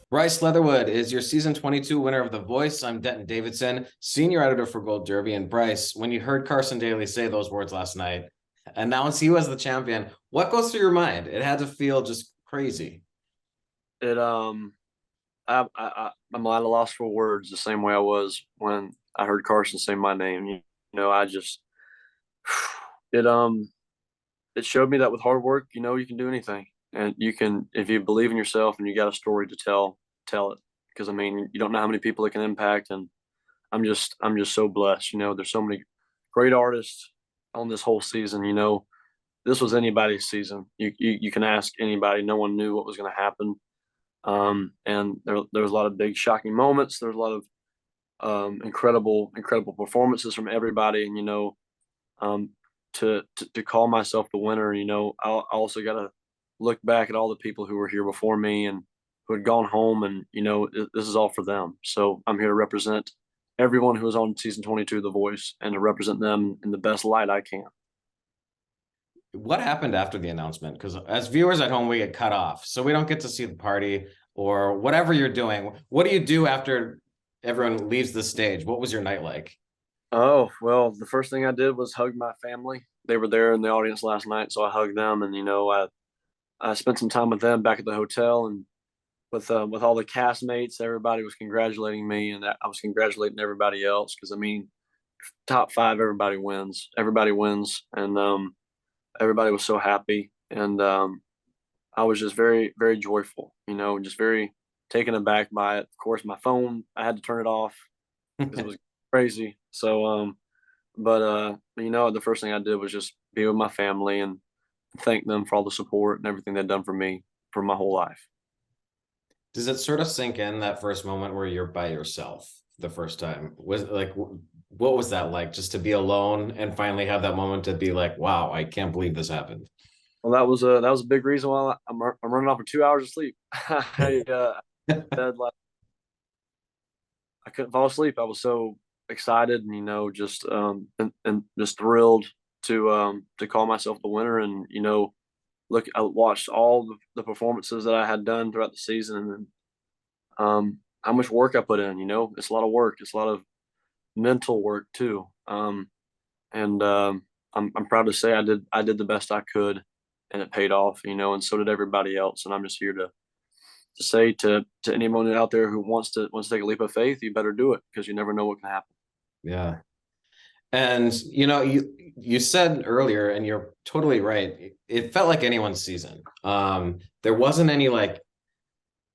Bryce Leatherwood is your season 22 winner of The Voice. I'm Denton Davidson, senior editor for Gold Derby. And Bryce, when you heard Carson Daly say those words last night, announce he was the champion, what goes through your mind? It had to feel just crazy. It I'm at a loss for words the same way I was when I heard Carson say my name. I just it it showed me that with hard work, you can do anything, and you can if you believe in yourself and you got a story to tell it. Because I mean, you don't know how many people it can impact, and I'm just so blessed. There's so many great artists on this whole season. This was anybody's season. You can ask anybody. No one knew what was going to happen. And there was a lot of big shocking moments. There was a lot of incredible performances from everybody. And um, to call myself the winner, I also got to look back at all the people who were here before me and who had gone home, and this is all for them. So I'm here to represent everyone who was on season 22 of The Voice and to represent them in the best light I can. What happened after the announcement? Because as viewers at home, we get cut off, so we don't get to see the party or whatever you're doing. What do you do after everyone leaves the stage? What was your night like? Oh, well, the first thing I did was hug my family. They were there in the audience last night, so I hugged them, and I spent some time with them back at the hotel, and with all the castmates. Everybody was congratulating me, and I was congratulating everybody else because I mean, top five, everybody wins, and everybody was so happy, and I was just very very joyful, just very taken aback by it. Of course, my phone, I had to turn it off because it was crazy. So the first thing I did was just be with my family and thank them for all the support and everything they've done for me for my whole life. Does it sort of sink in that first moment where you're by yourself the first time? Was like, what was that like, just to be alone and finally have that moment to be like, wow, I can't believe this happened? Well, that was a big reason why I'm running off for 2 hours of sleep. Bed like I couldn't fall asleep. I was so excited and just and just thrilled to call myself the winner. And look, I watched all the performances that I had done throughout the season, and how much work I put in. It's a lot of work. It's a lot of mental work too. And I'm proud to say I did the best I could, and it paid off. And so did everybody else. And I'm just here to say to anyone out there who wants to take a leap of faith, you better do it because you never know what can happen. Yeah. And you said earlier, and you're totally right. It felt like anyone's season. There wasn't any like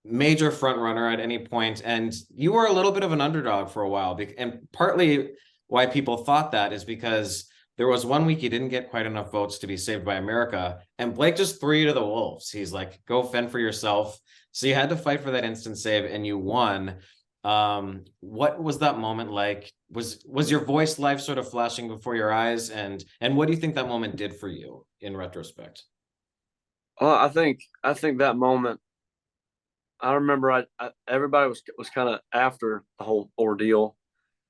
major front runner at any point, and you were a little bit of an underdog for a while. And partly why people thought that is because there was one week you didn't get quite enough votes to be Saved by America, and Blake just threw you to the wolves. He's like, "Go fend for yourself." So you had to fight for that instant save, and you won. What was that moment like? Was your voice life sort of flashing before your eyes? And what do you think that moment did for you in retrospect? Well, I think that moment. I remember everybody was kind of after the whole ordeal.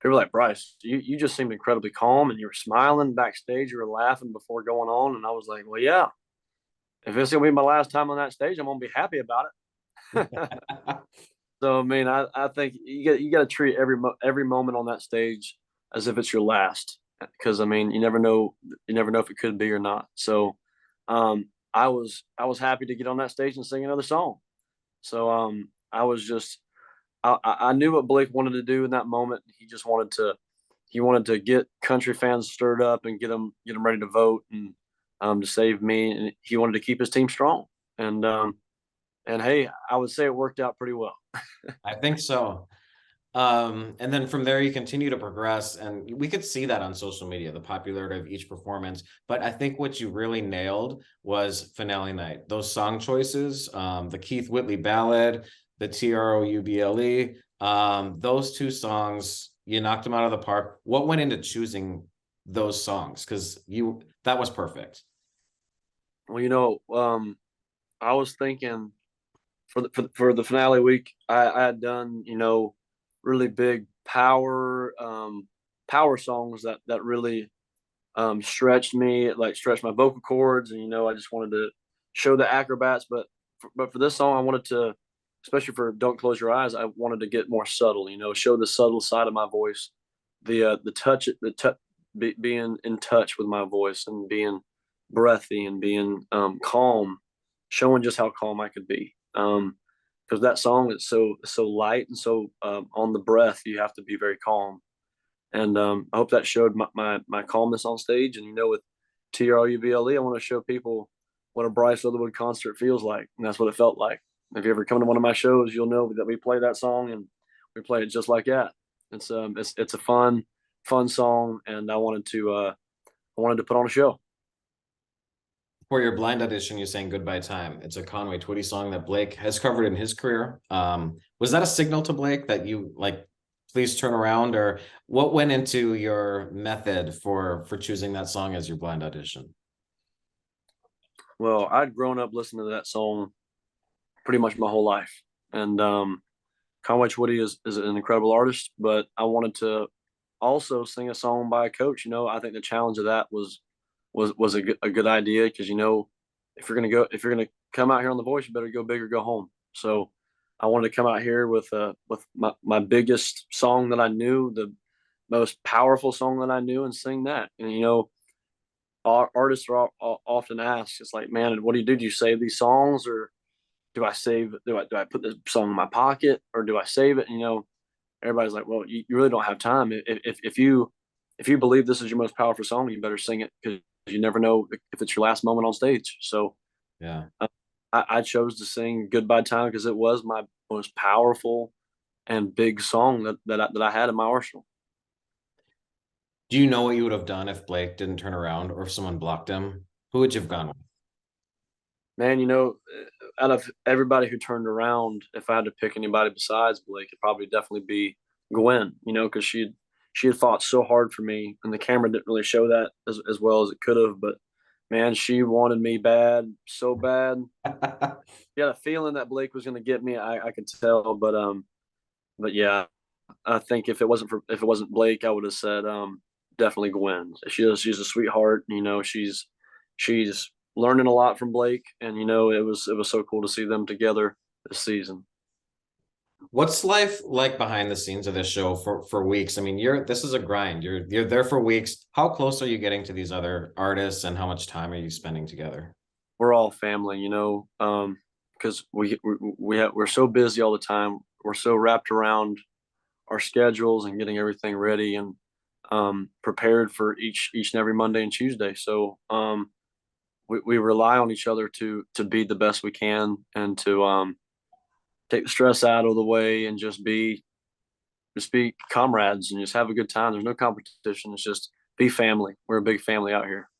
They were like, Bryce, you just seemed incredibly calm and you were smiling backstage. You were laughing before going on. And I was like, well, yeah, if it's going to be my last time on that stage, I'm going to be happy about it. So, I mean, I think you got to treat every moment on that stage as if it's your last. Because, I mean, you never know if it could be or not. So, I was happy to get on that stage and sing another song. So, I was just I knew what Blake wanted to do in that moment. He wanted to get country fans stirred up and get them ready to vote and to save me. And he wanted to keep his team strong. And hey, I would say it worked out pretty well. I think so. And then from there, you continue to progress, and we could see that on social media, the popularity of each performance. But I think what you really nailed was finale night. Those song choices, the Keith Whitley ballad, the Trouble. Those two songs, you knocked them out of the park. What went into choosing those songs? Because that was perfect. Well, I was thinking for the finale week, I had done really big power songs that really stretched me, like stretched my vocal cords, and I just wanted to show the acrobats. But for this song, I wanted to especially for Don't Close Your Eyes, I wanted to get more subtle, show the subtle side of my voice, being in touch with my voice and being breathy and being calm, showing just how calm I could be. Because that song is so light and so on the breath, you have to be very calm. And I hope that showed my calmness on stage. And with TRUBLE, I want to show people what a Bryce Leatherwood concert feels like, and that's what it felt like. If you ever come to one of my shows, you'll know that we play that song and we play it just like that. It's a fun song, and I wanted to put on a show. For your blind audition, you sang Goodbye Time. It's a Conway Twitty song that Blake has covered in his career. Was that a signal to Blake that you please turn around, or what went into your method for choosing that song as your blind audition? Well, I'd grown up listening to that song pretty much my whole life. And Conway Twitty is an incredible artist, but I wanted to also sing a song by a coach. I think the challenge of that was a good idea, because if you're gonna come out here on The Voice, you better go big or go home. So I wanted to come out here with my biggest song that I knew, the most powerful song that I knew, and sing that. And our artists are often asked, it's like, man, what do you do? Do you save these songs, or do I put the song in my pocket, or do I save it? And everybody's like, well, you really don't have time. If you believe this is your most powerful song, you better sing it, because you never know if it's your last moment on stage. So yeah, I chose to sing Goodbye Time because it was my most powerful and big song that I had in my arsenal. Do you know what you would have done if Blake didn't turn around, or if someone blocked him? Who would you have gone with? Man, out of everybody who turned around, if I had to pick anybody besides Blake, it'd probably definitely be Gwen, because she had fought so hard for me, and the camera didn't really show that as well as it could have. But man, she wanted me bad, so bad. She had a feeling that Blake was going to get me. I could tell, but yeah, I think if it wasn't Blake, I would have said definitely Gwen. She's a sweetheart. She's learning a lot from Blake, and it was so cool to see them together this season. What's life like behind the scenes of this show for weeks? I mean, this is a grind. You're there for weeks. How close are you getting to these other artists, and how much time are you spending together? We're all family, because we're so busy all the time. We're so wrapped around our schedules and getting everything ready and prepared for each and every Monday and Tuesday. So we rely on each other to be the best we can, and to take the stress out of the way, and just be comrades and just have a good time. There's no competition. It's just be family. We're a big family out here.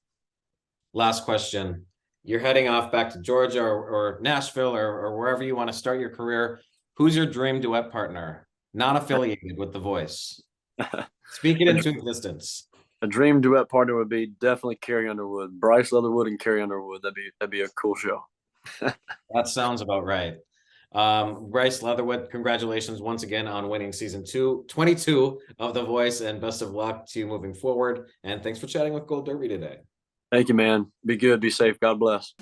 Last question. You're heading off back to Georgia or Nashville or wherever you want to start your career. Who's your dream duet partner? Not affiliated with The Voice. Speak it into existence. A dream duet partner would be definitely Carrie Underwood, Bryce Leatherwood and Carrie Underwood. That'd be a cool show. That sounds about right. Bryce Leatherwood, congratulations once again on winning season 22 of The Voice, and best of luck to you moving forward. And thanks for chatting with Gold Derby today. Thank you, man. Be good. Be safe. God bless.